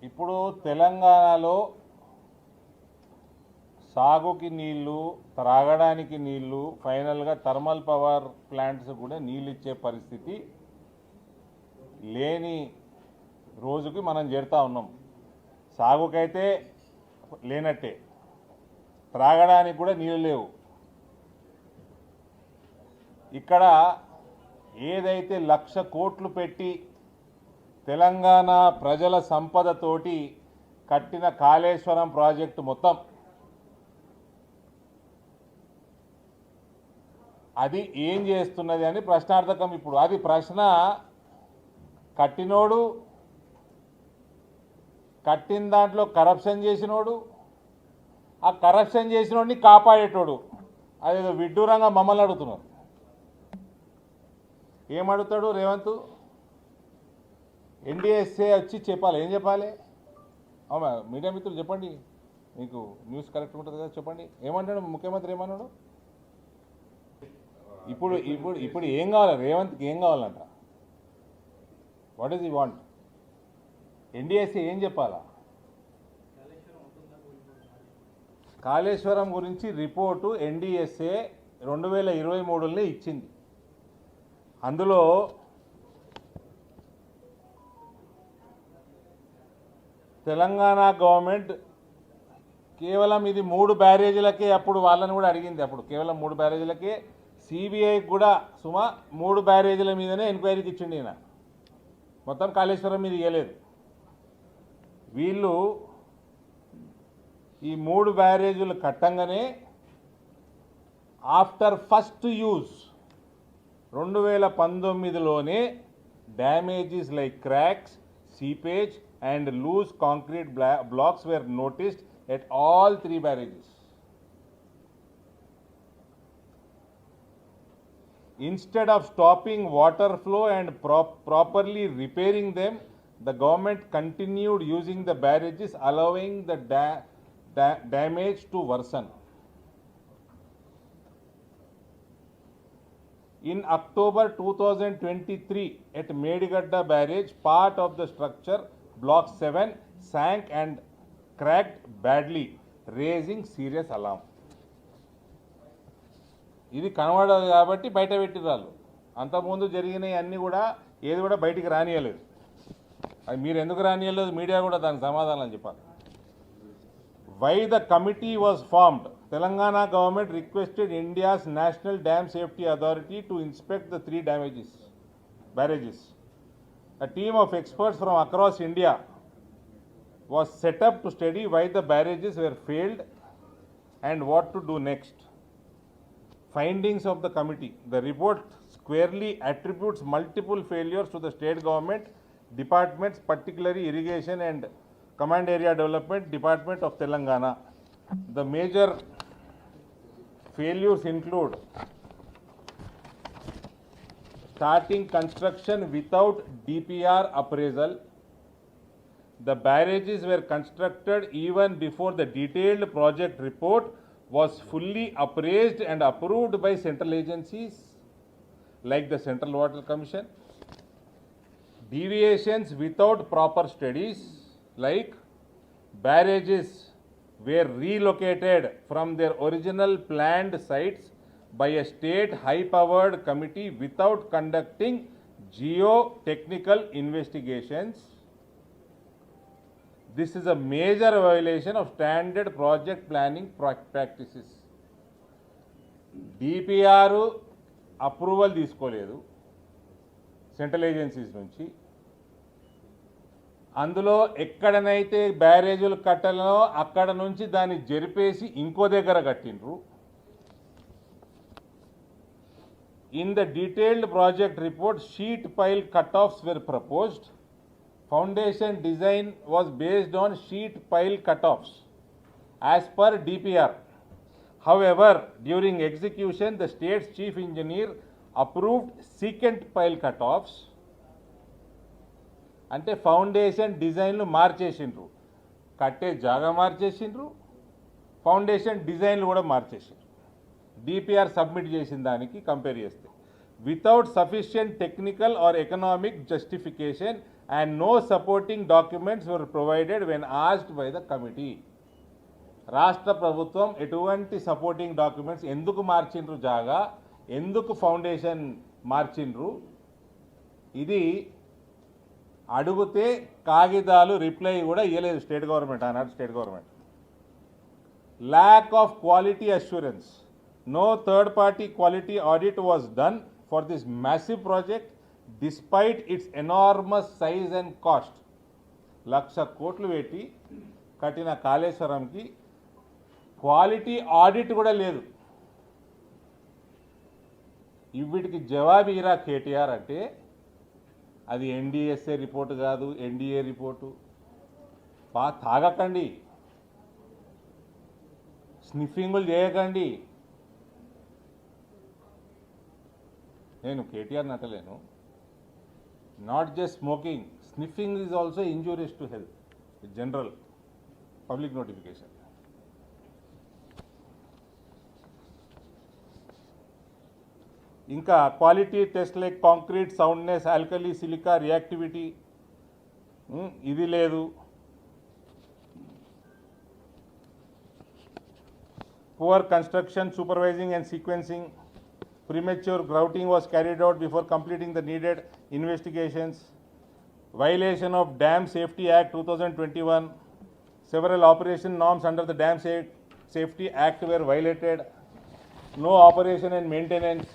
ఇప్పుడు తెలంగాణలో సాగుకి నీళ్లు, త్రాగడానికి నీళ్లు, ఫైనల్గా థర్మల్ పవర్ ప్లాంట్స్ కూడా నీళ్ళు ఇచ్చే పరిస్థితి లేని రోజుకి మనం చేరుతా ఉన్నాం. సాగుకైతే లేనట్టే, త్రాగడానికి కూడా నీళ్ళు లేవు. ఇక్కడ ఏదైతే 1,00,000 కోట్లు పెట్టి తెలంగాణ ప్రజల సంపదతోటి కట్టిన కాళేశ్వరం ప్రాజెక్టు మొత్తం అది ఏం చేస్తున్నది అని ప్రశ్నార్థకం. ఇప్పుడు అది ప్రశ్న కట్టినోడు, కట్టిన దాంట్లో కరప్షన్ చేసినోడు, ఆ కరప్షన్ చేసినోడిని కాపాడేటోడు అదేదో విడ్డూరంగా మమ్మల్ని అడుగుతున్నారు. ఏమడుగుతాడు రేవంత్? ఎన్డీఎస్ఏ వచ్చి చెప్పాలి. ఏం చెప్పాలి? అవునా మీడియా మిత్రులు చెప్పండి, మీకు న్యూస్ కరెక్ట్ ఉంటుంది కదా, చెప్పండి. ఏమంటాడు ముఖ్యమంత్రి? ఏమన్నాడు? ఇప్పుడు ఇప్పుడు ఇప్పుడు ఏం కావాలి రేవంత్కి? ఏం కావాలంట? వాట్ ఈజ్ ఈ వాంట్? ఎన్డీఎస్ఏ ఏం చెప్పాలా? కాళేశ్వరం గురించి రిపోర్టు ఎన్డీఎస్ఏ 2023లోనే ఇచ్చింది. అందులో తెలంగాణ గవర్నమెంట్ కేవలం ఇది 3 బ్యారేజీలకే, అప్పుడు వాళ్ళని కూడా అడిగింది, అప్పుడు కేవలం 3 బ్యారేజీలకే, సిబిఐకి కూడా 3 బ్యారేజీల మీదనే ఎంక్వైరీకి ఇచ్చిండి ఈయన, మొత్తం కాళేశ్వరం మీద ఇవ్వలేదు. వీళ్ళు ఈ 3 బ్యారేజీలు కట్టంగానే ఆఫ్టర్ ఫస్ట్ యూజ్ 2019లోనే damages like cracks, seepage and loose concrete blocks were noticed at all 3 barrages. Instead of stopping water flow and properly repairing them, the government continued using the barrages, allowing the damage to worsen. In October 2023, at Medigadda barrage, part of the structure, block 7, sank and cracked badly, raising serious alarm. ఇది కనబడదు కాబట్టి బయట పెట్టిరాళ్ళు. అంతకుముందు జరిగినవి అన్నీ కూడా ఏది కూడా బయటికి రానియలేదు. అది మీరు ఎందుకు రానియలేదు? మీడియా కూడా దానికి సమాధానం చెప్పాలి. Why the committee was formed? Telangana government requested India's National Dam Safety Authority to inspect the 3 barrages. A team of experts from across India was set up to study why the barrages were failed and what to do next. Findings of the committee. The report squarely attributes multiple failures to the state government departments, particularly Irrigation and Command Area Development Department of Telangana. The major failures include starting construction without DPR appraisal. The barrages were constructed even before the detailed project report was fully appraised and approved by central agencies like the Central Water Commission. Deviations without proper studies, like barrages were relocated from their original planned sites by a state high-powered committee without conducting geotechnical investigations. This is a major violation of standard project planning practices. DPR approval తీసుకోలేదు central agencies నుంచి. అందులో ఎక్కడనైతే బ్యారేజీలు కట్టాలనో అక్కడ నుంచి దాన్ని జరిపేసి ఇంకో దగ్గర కట్టిండ్రు. In the detailed project report, sheet pile cutoffs were proposed. Foundation design was based on sheet pile cutoffs as per DPR. However, during execution, the state's chief engineer approved secant pile cutoffs. అంటే foundation డిజైన్లు మార్చేసిండ్రు, కట్టే జాగా మార్చేసిండ్రు, foundation డిజైన్లు కూడా మార్చేసిండ్రు. DPR submit చేసిన దానికి compare చేస్తే without sufficient technical or economic justification and no supporting documents were provided when asked by the committee. రాష్ట్ర ప్రభుత్వం ఎటువంటి సపోర్టింగ్ డాక్యుమెంట్స్ ఎందుకు మార్చిండ్రు, జాగా ఎందుకు ఫౌండేషన్ మార్చిండ్రు, ఇది అడిగితే కాగితాలు రిప్లై కూడా ఇవ్వలేదు స్టేట్ గవర్నమెంట్, ఆనాడు state government. Lack of quality assurance, no third party quality audit was done for this massive project despite its enormous size and cost. 1,00,000 కోట్లు పెట్టి కట్టిన కాళేశ్వరంకి క్వాలిటీ ఆడిట్ కూడా లేదు. వీటికి జవాబు ఇరా కేటీఆర్ అంటే అది ఎన్డీఎస్ఏ రిపోర్టు కాదు, ఎన్డీఏ రిపోర్టు. తాగకండి, స్నిఫింగులు చేయకండి. నేను కేటీఆర్ నటలేను. Not just smoking, sniffing is also injurious to health. General public notification. ఇంకా quality test like concrete, soundness, alkali, silica, reactivity ఇది లేదు. Poor construction, supervising and sequencing. Premature grouting was carried out before completing the needed investigations. Violation of Dam Safety Act 2021. Several operation norms under the Dam Safety Act were violated. No operation and maintenance.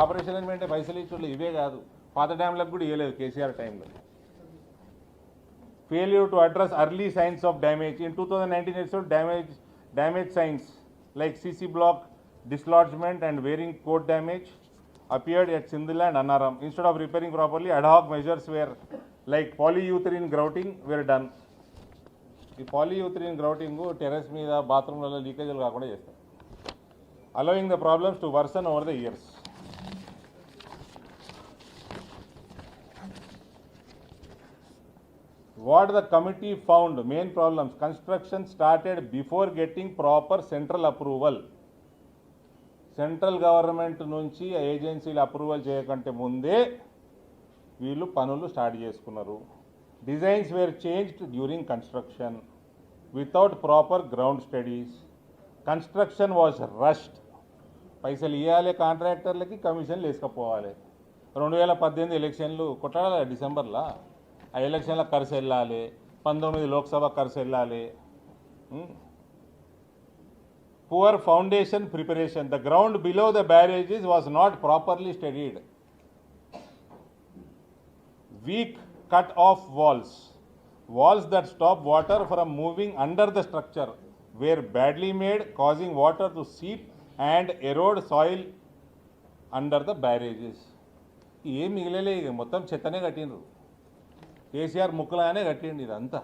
Operation and maintenance పైసలు ఇచ్చుడు ఇవే కాదు, పాత డ్యామ్లకు కూడా ఇవ్వలేదు కేసీఆర్ టైంలో. Failure to address early signs of damage. In 2019 itself, damage signs like CC block dislodgement and wearing coat damage appeared at Sindhila and Annaram. Instead of repairing properly, ad hoc measures were like polyurethane grouting were done. The polyurethane grouting terrace మీద బాత్రూమ్లలో లీకేజీలు కాకుండా చేస్తారు, allowing the problems to worsen over the years. What the committee found, main problems: construction started before getting proper central approval. Central government నుంచి ఏజెన్సీలు approval చేయకంటే ముందే వీళ్ళు పనులు start చేసుకున్నారు. Designs were changed during construction without proper ground studies. Construction was rushed. పైసలు ఇవ్వాలి కాంట్రాక్టర్లకి, కమిషన్లు వేసుకపోవాలి. 2018 ఎలక్షన్లు కొట్టాలి డిసెంబర్లో. ఆ ఎలక్షన్ల ఖర్చు వెళ్ళాలి, 19 లోక్సభ ఖర్చు వెళ్ళాలి. Poor foundation preparation. The ground below the barrages was not properly studied. Weak cut-off walls. Walls that stop water from moving under the structure were badly made, causing water to seep and erode soil under the barrages. ఏం మిగిలలే, మొత్తం చెత్తనే కట్టిండ్రు. కేసీఆర్ ముక్కలానే కట్టిండు ఇదంతా.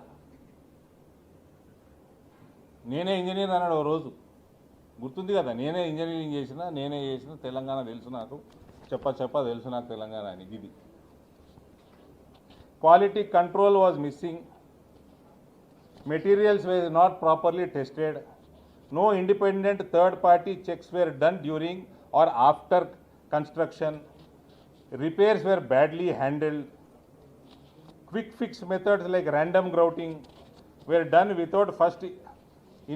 నేనే engineer అన్నాడు ఓ రోజు, గుర్తుంది కదా. నేనే ఇంజనీరింగ్ చేసిన, నేనే చేసిన, తెలంగాణ తెలుసు నాకు, చెప్ప తెలుసు నాకు తెలంగాణ అని. ఇది quality control was missing. Materials were not properly tested. No independent third party checks were done during or after construction. Repairs were badly handled. Quick fix methods like random grouting were done without first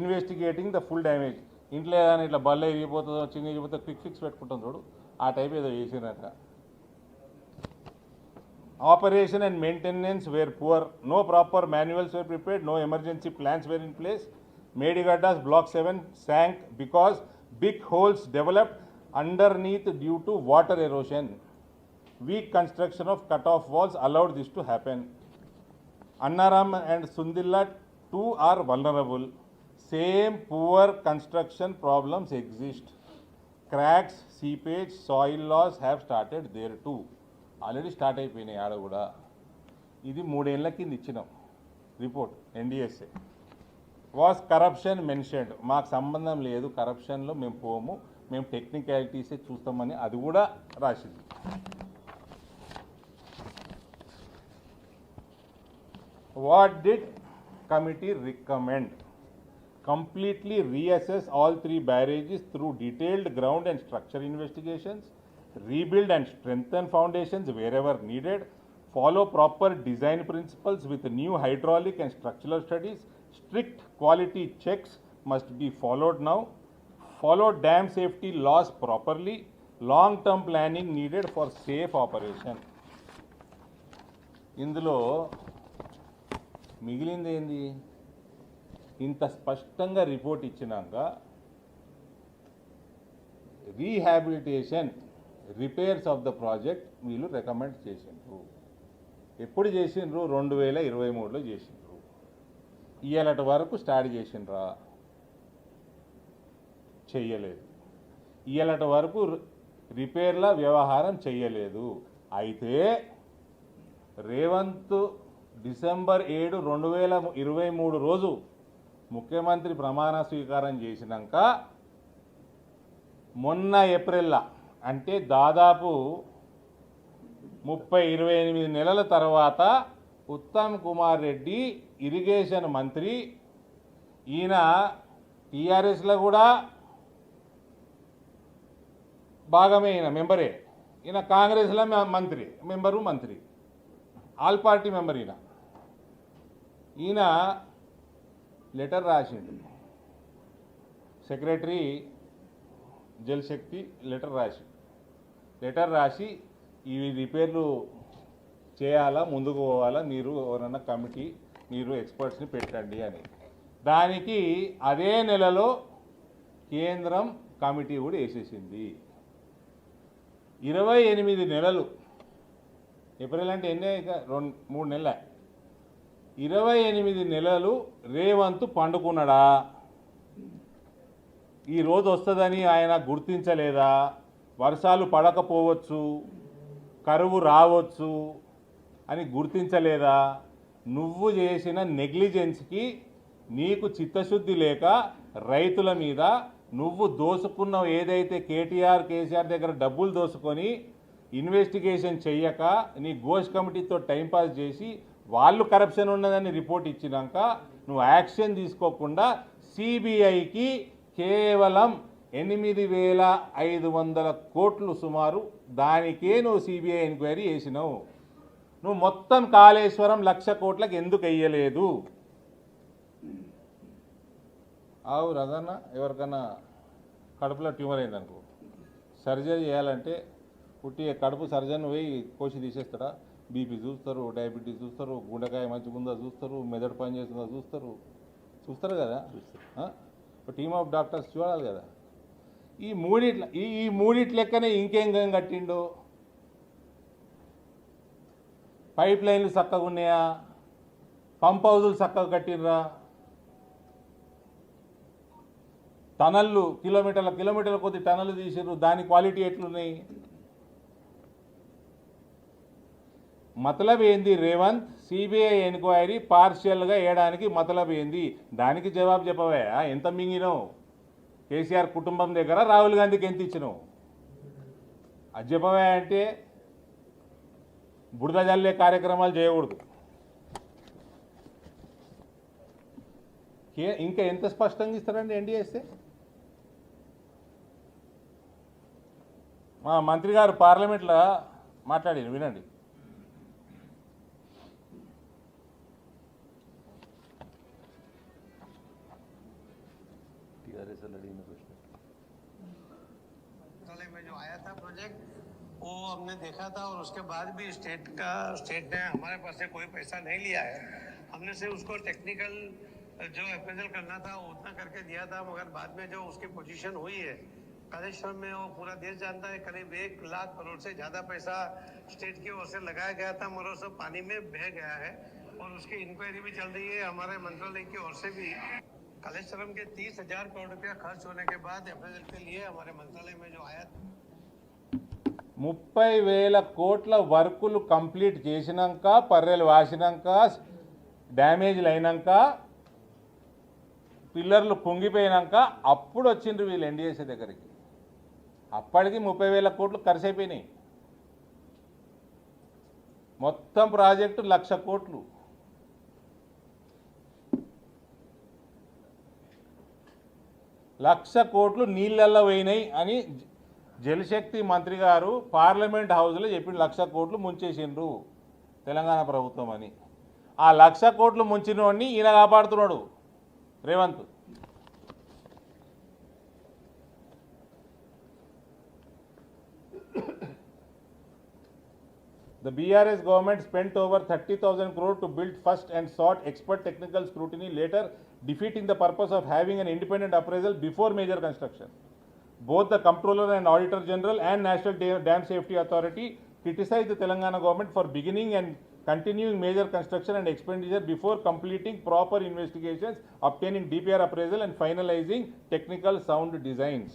investigating the full damage. ఇంట్లో ఏదైనా ఇట్లా బల్ల ఇరిగిపోతుందో, చిన్నగిపోతే quick fix పెట్టుకుంటాం చూడు, ఆ type ఏదో చేసినట్ట. Operation and maintenance were poor. No proper manuals were prepared. No emergency plans were in place. Medigadda's block 7 sank because big holes developed underneath due to water erosion. Weak construction of cut-off walls allowed this to happen. Annaram and Sindhila too are vulnerable. Same poor construction problems exist. Cracks, seepage, soil loss have started there too. Already start అయిపోయినాయి ఆడ కూడా. ఇది 3 ఏళ్ల కింద ఇచ్చినాం report NDSA. Was corruption mentioned. మాకు సంబంధం లేదు కరప్షన్లో, మేము పోము, మేము టెక్నికాలిటీసే చూస్తామని అది కూడా రాసింది. What did committee recommend? Completely reassess all 3 barrages through detailed ground and structure investigations, rebuild and strengthen foundations wherever needed, follow proper design principles with new hydraulic and structural studies, strict quality checks must be followed now, follow dam safety laws properly, long-term planning needed for safe operation. ఇందులో మిగిలింది ఏంది? ఇంత స్పష్టంగా report ఇచ్చినాక rehabilitation repairs of the project వీళ్ళు recommend చేసిండ్రు. ఎప్పుడు చేసిండ్రు? 2023లో చేసిండ్రు. ఇయ్యాలటి వరకు స్టార్ట్ చేసిండ్రా? చెయ్యలేదు. ఇయ్యాలటి వరకు రిపేర్ల వ్యవహారం చెయ్యలేదు. అయితే రేవంత్ డిసెంబర్ 7, 2023 రోజు ముఖ్యమంత్రి ప్రమాణ స్వీకారం చేసినాక మొన్న ఏప్రిల్లో, అంటే దాదాపు 28 నెలల తర్వాత ఉత్తమ్ కుమార్ రెడ్డి ఇరిగేషన్ మంత్రి, ఈయన టీఆర్ఎస్లో కూడా భాగమే, ఈయన మెంబరే, ఈయన కాంగ్రెస్లో మంత్రి, ఆల్ పార్టీ మెంబర్. ఈయన లెటర్ రాసిండు, సెక్రటరీ జల్ శక్తి లెటర్ రాసి ఈ రిపేర్లు చేయాలా, ముందుకు పోవాలా, మీరు ఎవరన్నా కమిటీ, మీరు ఎక్స్పర్ట్స్ని పెట్టండి అని. దానికి అదే నెలలో కేంద్రం కమిటీ కూడా వేసేసింది. 28 నెలలు, ఏప్రిల్ అంటే ఎన్ని, 2-3 నెలల, 28 నెలలు రేవంత్ పండుకున్నాడా? ఈ రోజు వస్తుందని ఆయన గుర్తించలేదా? వర్షాలు పడకపోవచ్చు, కరువు రావచ్చు అని గుర్తించలేదా? నువ్వు చేసిన నెగ్లిజెన్స్కి, నీకు చిత్తశుద్ధి లేక రైతుల మీద నువ్వు దోసుకున్న ఏదైతే కేసీఆర్ దగ్గర డబ్బులు దోసుకొని ఇన్వెస్టిగేషన్ చెయ్యక నీ ఘోష్ కమిటీతో టైంపాస్ చేసి వాళ్ళు కరప్షన్ ఉన్నదని రిపోర్ట్ ఇచ్చినాక నువ్వు యాక్షన్ తీసుకోకుండా సిబిఐకి కేవలం 8,500 కోట్లు సుమారు, దానికే నువ్వు సిబిఐ ఎంక్వైరీ చేసినావు. నువ్వు మొత్తం కాళేశ్వరం 1,00,000 కోట్లకు ఎందుకు వెయ్యలేదు? ఆవు రదన్న, ఎవరికన్నా కడుపులో ట్యూమర్ అయిందనుకో, సర్జరీ చేయాలంటే పుట్టి కడుపు సర్జన్ పోయి కోసి తీసేస్తాడా? బీపీ చూస్తారు, డయాబెటీస్ చూస్తారు, గుండెకాయ మంచిగుందా చూస్తారు, మెదడు పని చేస్తుందా చూస్తారు కదా. టీమ్ ఆఫ్ డాక్టర్స్ చూడాలి కదా. ఈ మూడిట్ల లెక్కనే ఇంకేం కట్టిండు? పైప్ లైన్లు చక్కగా ఉన్నాయా? పంప్ హౌజులు చక్కగా కట్టినరా? టనళ్ళు కిలోమీటర్ల కొద్ది టనళ్ళు తీసిర్రు, దాని క్వాలిటీ ఎట్లున్నాయి? మతలబ్ ఏంది రేవంత్? సిబిఐ ఎంక్వైరీ పార్షియల్గా వేయడానికి మతలబ్ ఏంది? దానికి జవాబు చెప్పవా? ఎంత మింగినావు కేసీఆర్ కుటుంబం దగ్గర? రాహుల్ గాంధీకి ఎంత ఇచ్చినావు? అది చెప్పవా అంటే బురద జల్లే కార్యక్రమాలు చేయకూడదు. ఇంకా ఎంత స్పష్టంగా ఇస్తారండి ఎన్డీఏస్తే? మా మంత్రి గారు పార్లమెంట్లో మాట్లాడారు, వినండి. में जो आया था प्रोजेक्ट वो हमने देखा था और उसके बाद भी स्टेट ने हमारे पास से कोई पैसा नहीं लिया है। हमने सिर्फ उसको टेक्निकल जो अप्रेजल करना था उतना करके दिया था, मगर बाद में जो उसकी पोजीशन हुई है कालेश्वर में, वो पूरा देश जानता है, करीब 1 लाख करोड़ से ज्यादा पैसा स्टेट की ओर से लगाया गया था, मगर सब पानी में बह गया है और उसकी इंक्वायरी भी चल रही है। हमारे मंत्रालय की ओर से भी कालेश्वरम के 30,000 करोड़ रुपया खर्च होने के बाद अप्रेजल के लिए हमारे मंत्रालय में जो आया 30,000 కోట్ల వర్కులు కంప్లీట్ చేసినాక, పర్రెలు వాసినాక, డ్యామేజ్లు అయినాక, పిల్లర్లు కుంగిపోయినాక అప్పుడు వచ్చిండ్రు వీళ్ళు ఎన్డీఎస్ఏ దగ్గరికి. అప్పటికి 30,000 కోట్లు ఖర్చు అయిపోయినాయి. మొత్తం ప్రాజెక్టు 1,00,000 కోట్లు. ₹1,00,000 కోట్లు నీళ్ళల్లో పోయినాయి అని జలశక్తి మంత్రి గారు పార్లమెంట్ హౌస్లో చెప్పిన 1,00,000 కోట్లు ముంచేసిండ్రు తెలంగాణ ప్రభుత్వం అని. ఆ 1,00,000 కోట్లు ముంచినోడిని ఈయన కాపాడుతున్నాడు Revanth. The BRS government spent over 30,000 crore to build first and sought expert technical scrutiny, later defeating the purpose of having an independent appraisal before major construction. Both the Comptroller and Auditor General and National Dam Safety Authority criticized the Telangana government for beginning and continuing major construction and expenditure before completing proper investigations, obtaining DPR appraisal and finalizing technically sound designs.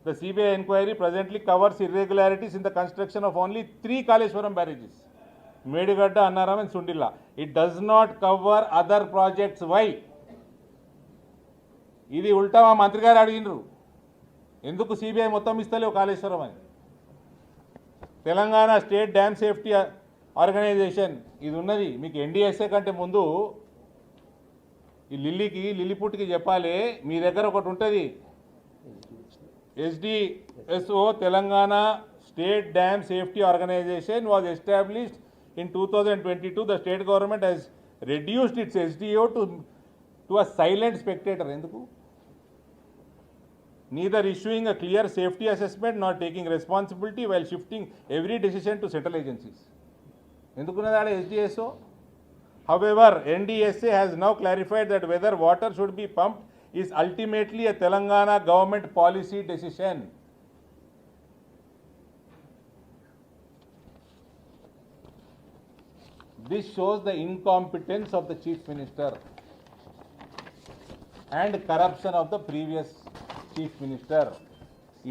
The CBI inquiry presently covers irregularities in the construction of only 3 Kaleshwaram barrages, Medigadda, Annaram and Sundilla. It does not cover other projects. Why? ఇది ఉల్టా మా మంత్రి గారు అడిగినరు, ఎందుకు CBI మొత్తం ఇస్తలేవు కాళేశ్వరం అని. Telangana state dam safety organisation ఇది ఉన్నది మీకు. ఎన్డీఎస్ఏ కంటే ముందు ఈ లిల్లీపుట్కి చెప్పాలి, మీ దగ్గర ఒకటి ఉంటుంది SDSO, Telangana State Dam Safety Organization was established in 2022. The state government has reduced its SDO to a silent spectator. Enduku? Neither issuing a clear safety assessment nor taking responsibility while shifting every decision to central agencies. Endukunnada SDSO? However, NDSA has now clarified that whether water should be pumped is ultimately a Telangana government policy decision. This shows the incompetence of the Chief Minister and corruption of the previous Chief Minister.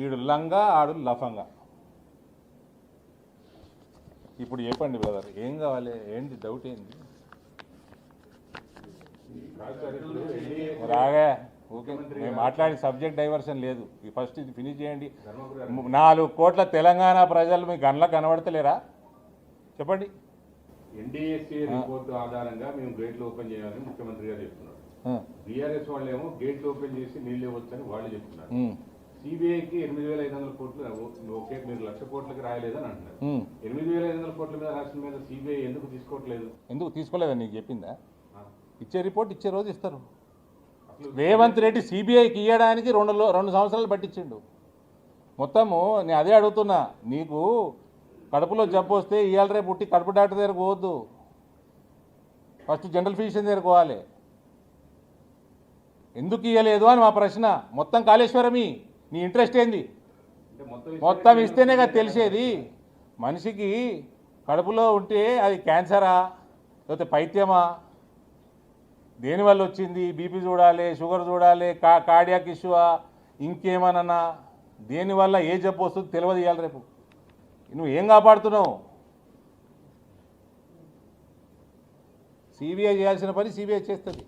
ఈడు లంగా ఆడు లఫంగా. ఇప్పుడు చెప్పండి brother, ఏం కావాలి, ఏంటి doubt ఏంటి? రాగా ఓకే, మేము మాట్లాడే సబ్జెక్ట్ డైవర్షన్ లేదు. ఫస్ట్ ఇది ఫినిష్ చేయండి. 4 కోట్ల తెలంగాణ ప్రజలు మీ గన్లకు కనబడతలేరా చెప్పండి. ఎన్డీఎస్ఏ రిపోర్టు ఆధారంగా మేము గేట్లు ఓపెన్ చేయాలని ముఖ్యమంత్రి గారు చెప్తున్నారు. బీఆర్ఎస్ వాళ్ళు ఏమో గేట్లు ఓపెన్ చేసి నీళ్ళు ఇవ్వచ్చని వాళ్ళు చెప్తున్నారు. సిబిఐకి 8,500 కోట్లు ఓకే, మీరు 1,00,000 కోట్లకి రాయలేదని అంటున్నారు. 8,500 కోట్ల మీద రాసిన మీద సిబిఐ ఎందుకు తీసుకోవట్లేదు? ఎందుకు తీసుకోలేదని నీకు చెప్పిందా? ఇచ్చే రిపోర్ట్ ఇచ్చే రోజు ఇస్తారు. రేవంత్ రెడ్డి సిబిఐకి ఇవ్వడానికి 2 సంవత్సరాలు పట్టించిండు. మొత్తము నేను అదే అడుగుతున్నా, నీకు కడుపులో జబ్బు వస్తే ఇవాళ రేపు పుట్టి కడుపు డాక్టర్ దగ్గరకు పోవద్దు, ఫస్ట్ జనరల్ ఫిజిషియన్ దగ్గరకు పోవాలి. ఎందుకు ఇవ్వలేదు అని మా ప్రశ్న. మొత్తం కాళేశ్వరమి, నీ ఇంట్రెస్ట్ ఏంది? మొత్తం ఇస్తేనే కదా తెలిసేది. మనిషికి కడుపులో ఉంటే అది క్యాన్సరా లేకపోతే పైత్యమా, దేనివల్ల వచ్చింది, బీపీ చూడాలి, షుగర్ చూడాలి, కార్డియాక్ ఇష్యూవా, ఇంకేమన్నా దేనివల్ల ఏ జబ్బు వస్తుందో తెలియదు. ఇవ్వాలి రేపు నువ్వు ఏం కాపాడుతున్నావు? సిబిఐ చేయాల్సిన పని సిబిఐ చేస్తుంది.